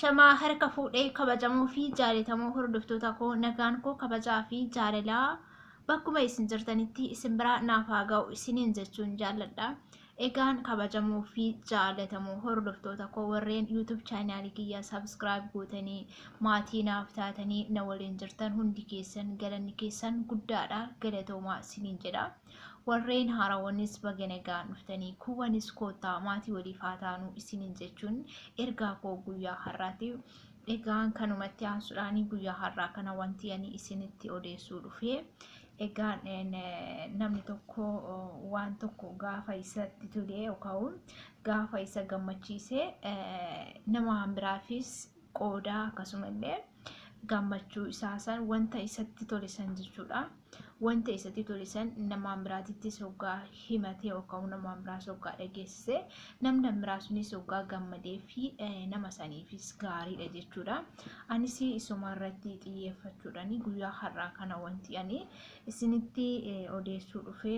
Shamaa harka fuudhee kabajamuu fi jaalatamuu hordoftoota koo nagaan koo kabajaa fi jaalalaa bakkuma isin jirtanitti isin bira naaf haa ga'u isiniin jechuun jaalladha. Egaan kabajamuu fi jaalatamuu hordoftoota koo warreen YouTube chaanaalii kiyya subscribe gootanii maatii naaf taatanii na waliin jirtan hundi keessan galanni keessan guddaadha galatoomaa isiniin jedha. Warreen haarawanis baga nagaan dhuftanii kuwwanis koottaa maatii waliif haa taanu isiniin jechuun ergaa koo guyyaa har'aati. Egaan kanumatti aansuudhaan guyyaa har'aa kana wanti ani isinitti odeessuu dhufe. Egaan namni tokko waan tokko gaafa isatti tole yookaan gaafa isa gammachiise nama biraafis qooda akkasumallee gammachuu isaa san wanta isatti tole san jechuudha. Wanta isatti tole san nama biraatitti sogaa himate yookaan nama biraa sogaa dhageessise namni biraa sunis sogaa gammadee fi nama saniifis gaariidha jechuudha. Anis isuma irratti xiyyeeffachuudhaan guyyaa har'aa kana wanti ani isinitti odeessuu dhufe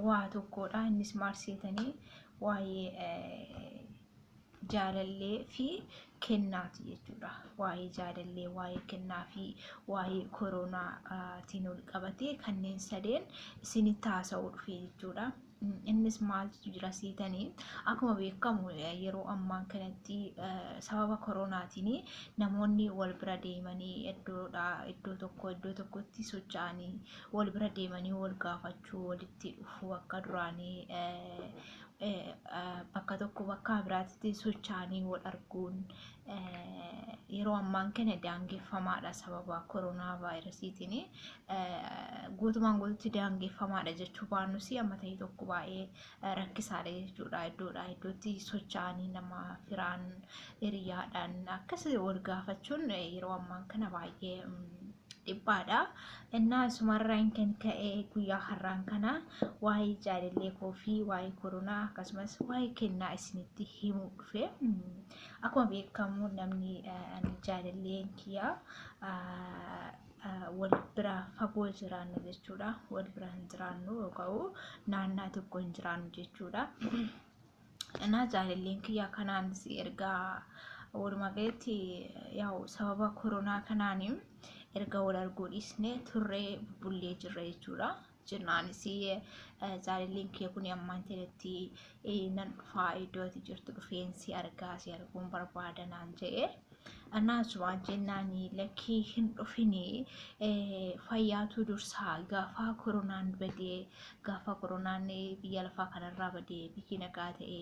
waa tokkodha. Innis maarseetanii waa'ee jaalalee fi kennaati jechuudha. Waa'ee jaalalee, waa'ee kennaa fi waa'ee koronaatiin ol qabatee kanneen sadeen isinitti haasa'uu dhufe jechuudha. Innis maaltu jira seetanii akkuma beekamu yeroo ammaa kanatti sababa koronaatiin namoonni wal bira deemanii iddoo tokkotti socho'anii wal bira deemanii wal gaafachuu walitti dhufuu akka duraanii bakka tokko bakka biraatti socho'anii wal arguun yeroo ammaan kana daangeffamaadha sababa koronaa vaayirasiitiin guutumaan guututti daangeffamaadha jechuu baannus amma ta'e tokko baay'ee rakkisaadha jechuudha. Iddootti socho'anii nama firaan hiriyaadhaan akkas wal gaafachuun yeroo ammaan kana baay'ee dhibbaadha. Innaa sumarraan kan ka'e guyyaa har'aan kana waa'ee jaalalee koo fi waa'ee koronaa akkasumas waa'ee kennaa isinitti himuu dhufe. Akkuma beekamu namni jaalaleen kiyya wal bira fagoo jiraannu jechuudha. Wal bira hin jiraannu yookaan naannaa tokko hin jiraannu jechuudha. Innaa jaalaleen kiyya kanaanis ergaa walumaa galatti sababa koronaa kanaanii erga wal arguu dhiisne turree bullee jirra jechuudha. Jirnaanis jaalaleen kiyya kun ammaan ta'etti nan dhufaa iddootti jirtu dhufeensi argaa si arguun barbaada naan jedhe. Annaasumaan jennaan lakkii hin dhufini fayyaatu dursaa gaafa koronaan badee gaafa koronaan biyya lafaa kanarraa badee biyyi nagaa ta'e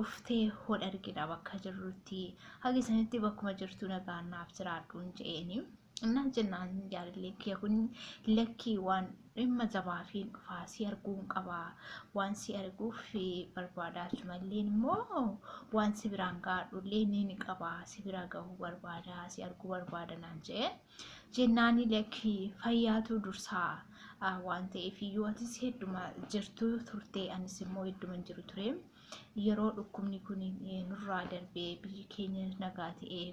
uftee hol argina bakka jirrutti hagi sanitti bakkuma jirtu nagaan naaf jiraadhuun je'eni. Innaa jennaan jaalalee kiyya kun lakkii waan dhimma jabaa fi dhufaa si arguun qabaa waan si arguuf barbaadachumallee immoo waan si biraan gaadhullee ni qabaa si bira gahuu barbaada si arguu barbaada naan je'e. Jennaan lakkii fayyaatu dursaa waan ta'eef iyyuu atis hedduma jirtu turtee anis immoo hedduma jiru ture. Yeroo dhukkubni kun nurraa darbee biyyi keenya nagaa ta'ee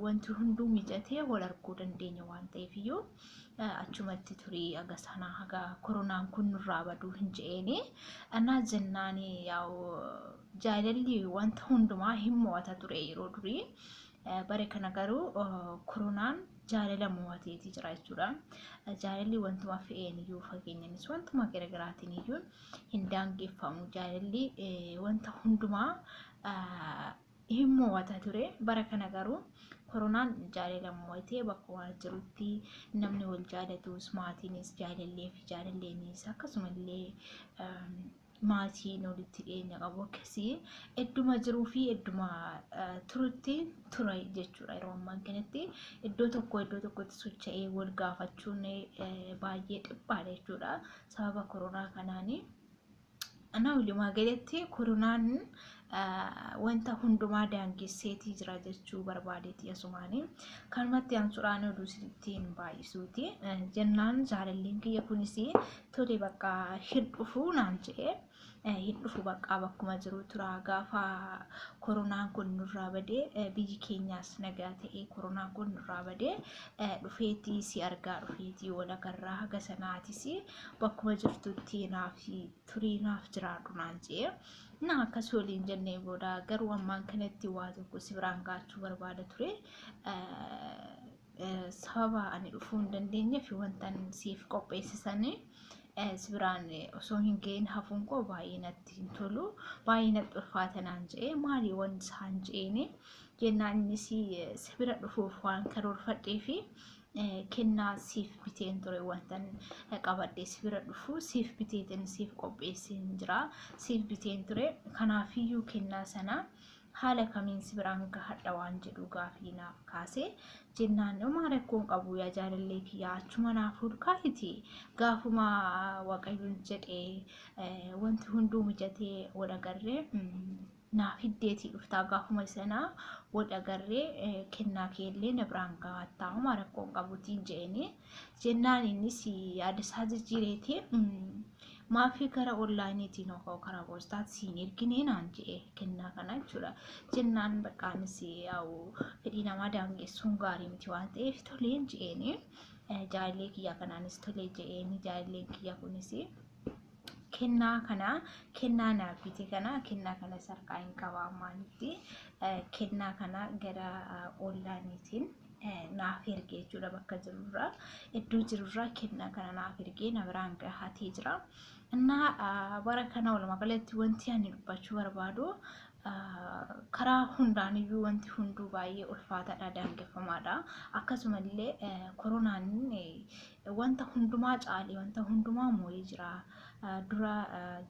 wanti hunduu mijatee wal arguu dandeenya waan ta'eef iyyuu achumatti turii aga sanaa haga koronaan kun nurraa baduu hin je'eeni. Annaa jennaan jaalalli wanta hundumaa hin mo'ata ture yeroo durii. Bare kana garuu koronaan jaalala mo'ateeti jira jechuudha. Jaalalli wantuma fe'een iyyuu fageenyanis wantuma garaagaraatiin iyyuu hin daangeffamu. Jaalalli wanta hundumaa hin mo'ata ture. Bara kana garuu koronaan jaalala mo'atee bakka waan jirutti namni wal jaalatus maatiinis jaalallee fi jaalalleenis akkasumallee maatiin walitti dhiyeenya qabu akkasii hedduma jiruu fi hedduma turutti ture jechuudha. Yeroo ammaa kanatti iddoo tokkotti socho'ee wal gaafachuun baay'ee dhiphaadha jechuudha sababa koronaa kanaanii. Ana walumaa galatti koronaan wanta hundumaa daangesseetii jira jechuu barbaadeeti asumaanii kanumatti aansuudhaan oduu isinitti baay'isuuti. Jennaan jaalaleen kiyya kunis tole bakka hin dhufuu naan jedhe. Hin dhufu bakka bakkuma jiru tura gaafa koronaan kun nurraa badee biyyi keenyaas nagaa ta'ee koronaan kun nurraa badee dhufeetii si argaa dhufeetii wal agarraa haga sanaatis bakkuma jirtutti naaf turii naaf jiraadhu naan jedhe. Na akkas waliin kennee booda garuu ammaan kanatti waa tokko si biraan gaachuu barbaada ture. Sababa ani dhufuu hin dandeenyeef wanta siif qopheessisanii si biraan osoo hin ga'in hafuun koo baay'ee natti hin tolu, baay'ee natti ulfaata naan jedhee maali wanti isaan jedheeni jennaan innis si bira dhufuuf waan karoorfadhee fi kennaa siif biteen ture wantan qabadhee si bira dhufu siif biteetiin siif qopheessin jira siif biteen ture. Kanaafiyyuu kennaa sana haala kamiin si biraan gahadha waan jedhu gaafii naaf kaase jennaan homaa rakkoon qabu yaa jaalallee kiyyaa achuma naaf hulkaa'iti gaafuma waaqayyoon jedhee wanti hunduu mijatee wal agarree naaf hiddeetii dhuftaa gaafuma sanaa wal agarree kennaa keellee na biraan gahattaa homaa rakkoon qabutiin jedhanii jennaan innis yaada isaa jijjiireetii maafi gara onlaayiniitiin yookaan karaa poostaatti siin erginee naan jedhe kennaa kana jechuudha. Jennaan baqqaanis yaa'u fedhii namaa daangessuun gaarii miti waan ta'eef toleen jedheeni jaalallee kiyyaa kanaanis tolee jedheeni jaalalleen kiyya kunis kennaa naaf bite kennaa kana sarkaa hin qabaa maalitti kennaa kana gara onlaayiniitiin naaf ergee jechuudha bakka jirurraa iddoo jirurraa kennaa kana naaf ergee na biraan gahatee jira. Bara kana walumaa galatti wanti ani dubbachuu barbaadu karaa hundaaniyyuu wanti hunduu baay'ee ulfaataadha daangeffamaadha. Akkasumallee koronaan wanta hundumaa caalee wanta hundumaa moo'ee jira. Dura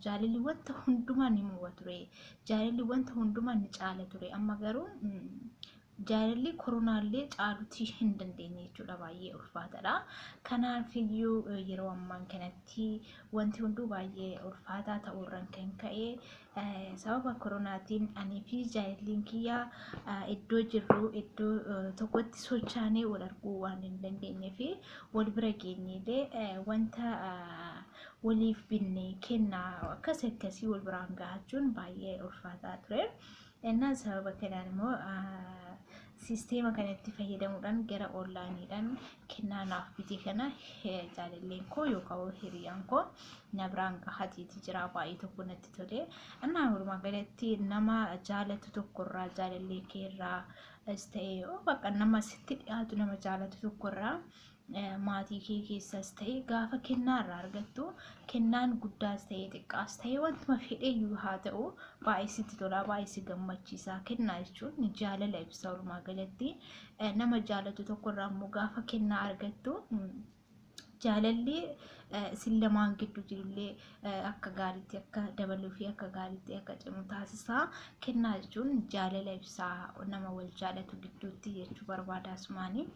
jaalalli wanta hundumaa ni moo'a ture. Jaalalli wanta hundumaa ni caala ture. Amma garuu jaalalli koronaallee caalutii hin dandeenye jechuudha baay'ee ulfaataadha. Kanaafiyyuu yeroo ammaan kanatti wanti hunduu baay'ee ulfaataa ta'uurraan kan ka'e sababa koronaatiinanii fi jaalalliin kiyyaa iddoo jirru iddoo tokkotti sochaanee wal arguu waan hin dandeenye fi wal bira geenyeellee wanta waliif binnee kennaa akkasii wal biraan gahachuun baay'ee ulfaataa ture. Innaa sababa kanaan immoo sisteema kanatti fayyadamuudhaan gara onlaayiniidhaan kennaa naaf bite kana jaalalleen koo yookaan hiriyaan koo na biraan gahateeti jira baay'ee tokko natti tole. Walumaa galatti nama jaalatu tokkorraa jaalallee keerraa ta'ee bakka nama sitti dhiyaatu nama jaalatu tokkorraa maatii kee keessas ta'e gaafa kennaa irraa argattu kennaan guddaas ta'e xiqqaas ta'e wantuma fedheeyyuu haa ta'u baay'ee sitti tola baay'ee si gammachiisa. Kennaa jechuun jaalala ibsa walumaa galatti nama jaalatu tokkorraa immoo gaafa kennaa argattu jaalalli isin lamaan gidduu jirullee akka gaariitti akka dabaluu fi akka gaariitti akka cimu taasisaa. Kennaa jechuun jaalala ibsaa nama wal jaalatu gidduutti jechuu barbaada asumaanii.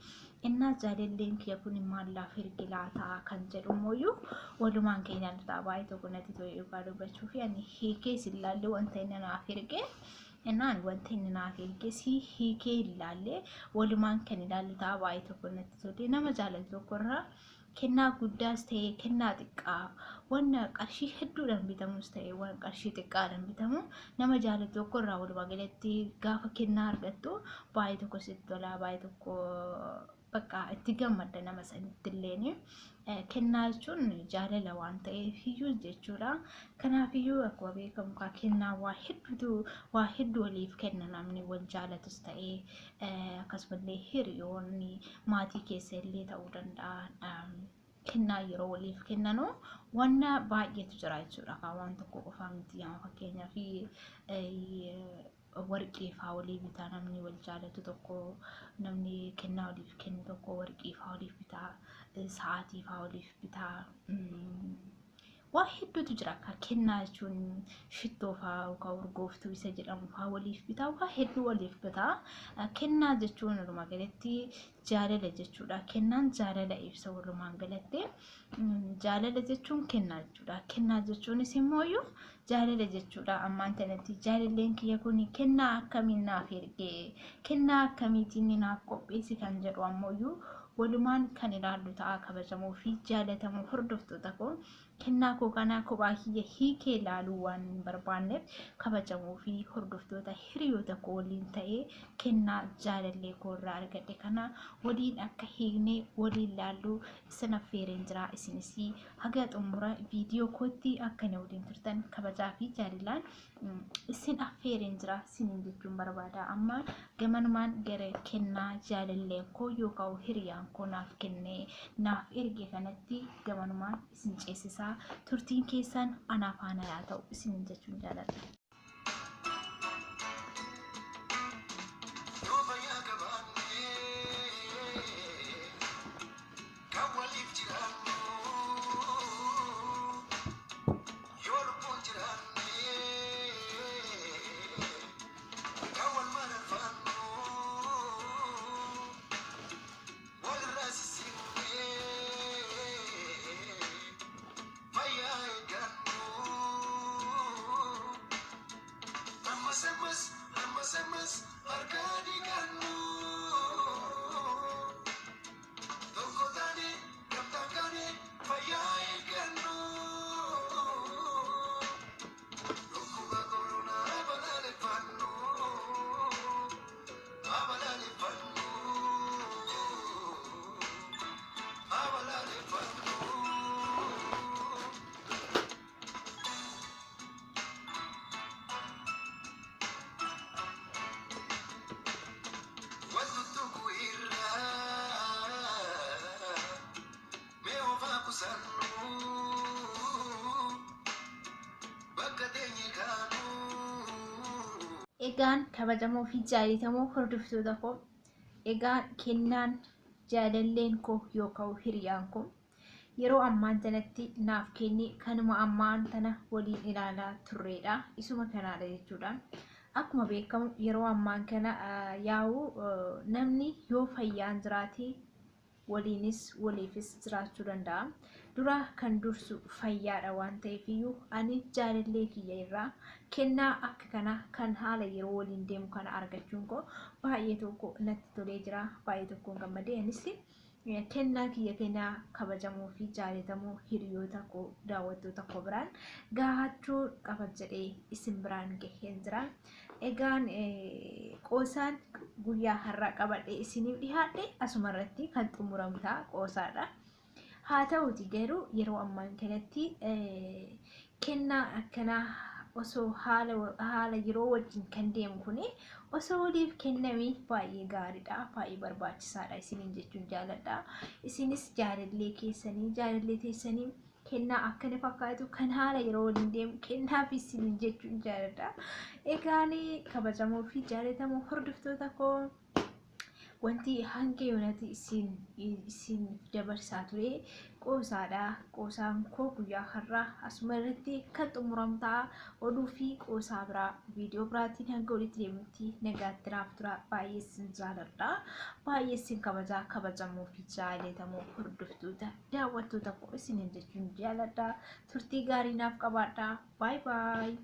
Innaa jaalalleen kiyya kun mallaaf ergi laataa kan jedhu mooyyuu walumaan keenyaan ta'a baay'ee tokko natti to'ee dhugaa dubbachuu fi ani hiikee silaallee wanta inni naaf erge innaan wanta inni naaf erge si hiikee ilaallee walumaan kan ilaalle ta'a baay'ee tokko natti to'ee nama jaalatu tokkorraa kennaa guddaas ta'e kennaa xiqqaa wanna qarshii hedduudhaan bitamus ta'e waan qarshii xiqqaadhaan bitamu nama jaalatu tokkorraa walumaa galatti gaafa kennaa argattu baay'ee tokko sitti tola baay'ee tokko bakka itti gammadda nama sanittilleen kennaa jechuun jaalala waan ta'eefiyyuu jechuudha. Kanaafiyyuu akkuma beekamu kennaa waa hedduu waliif kenna namni wal jaalatus ta'ee akkasumallee hiriyoonni maatii keessa illee ta'uu danda'a. Kennaa yeroo waliif kennanu wanna baay'eetu jira jechuudha. Waan tokko qofaa miti fakkeenyaaf warqii faa walii bitaa namni wal jaalatu tokko namni kennaa waliif kennu tokko warqii faa waliif bitaa sa'aatii faa waliif bitaa waa hedduutu jira. Akka kennaa jechuun shittoo faa yookaan urgooftuu isa jedhamu faa waliif bitaa waa hedduu waliif bitaa. Kennaa jechuun walumaa galatti jaalala jechuudha. Kennaan jaalala ibsa walumaa galatti jaalala jechuun kennaa jechuudha. Kennaa jechuunis immoo jaalala jechuudha. Ammaan tanatti jaalalleen kiyya kun kennaa akkamiin naaf ergee kennaa akkamiitiin naaf qopheessi kan jedhu ammoo walumaan kan ilaallu ta'a kabajamoo fi jaalatamuu hordoftoota koo kennaa koo kana kophaa kiyya hiikee ilaaluu waan barbaanneef kabajamuu fi hordoftoota hiriyoota koo waliin ta'ee kennaa jaalallee koo irraa argadhe kana waliin akka hiiknee waliin laalluu isin affeereen jira. Isinis haga xumura viidiyoo kootti akka na waliin turtan kabajaa fi jaalalaan isin affeereen jira isiniin jechuun barbaada. Amma gamanumaan gara kennaa jaalallee koo yookaan hiriyaan koo naaf kennee naaf erge kanatti gamanumaan isin ceesisaa. Turtiin keessan anaaf haa ta'u isiniin jechuun jaaladha. Egaan kabajamoo fi jaallatamoo hordoftoota koo, egaan kennaan jaalalleen koo yookaan hiriyaan koo yeroo ammaan tanatti naaf kenne kanuma ammaan tana waliin ilaalaa turreedha. Isuma kanaadha jechuudha. Akkuma beekamu yeroo ammaan kana yaa'u namni yoo fayyaan jiraate waliinis waliifis jiraachuu danda'a. Dura kan dursu fayyaadha waan ta'eef iyyuu ani jaalallee kiyya irraa kennaa akka kana kan haala yeroo waliin deemu kana argachuun koo baay'ee tokko natti tolee jira. Baay'ee tokkoon gammadee anis kennaa kiyya kennaa kabajamoo fi jaallatamoo hiriyoota koo daawwattoota koo biraan gaahachuu qaba jedhee isin biraan gaheen jira. Egaan qoosaan guyyaa har'aa qabadhee isiniif dhiyaadhe asumarratti kan xumuramu ta'a qoosaadha. Haa ta'uuti garuu yeroo ammaan kanatti kennaa akkanaa osoo haala yeroo wajjin kan deemu kuni osoo waliif kennamee baay'ee gaariidha, baay'ee barbaachisaadha isiniin jechuun jaaladha. Isinis jaalallee teessanii kennaa akkana fakkaatu kan haala yeroo waliin deemu kennaaf isiniin jechuun jaaladha. Egaan kabajamoo fi jaallatamoo hordoftoota koo wanti hanga yoonati isin dabarsaa ture qoosaadha. Qoosaan koo guyyaa har'aa asuma irratti kan xumuramu ta'a. Oduu fi qoosaa biraa viidiyoo biraatiin hanga walitti deemutti nagaatti naaf tura. Baay'ee isin jaaladha. Baay'ee isin kabajamoo fi jaallatamoo hordoftoota daawwattoota koo isiniin jechuun jaaladha. Turtii gaarii naaf qabaadha. Baay baay.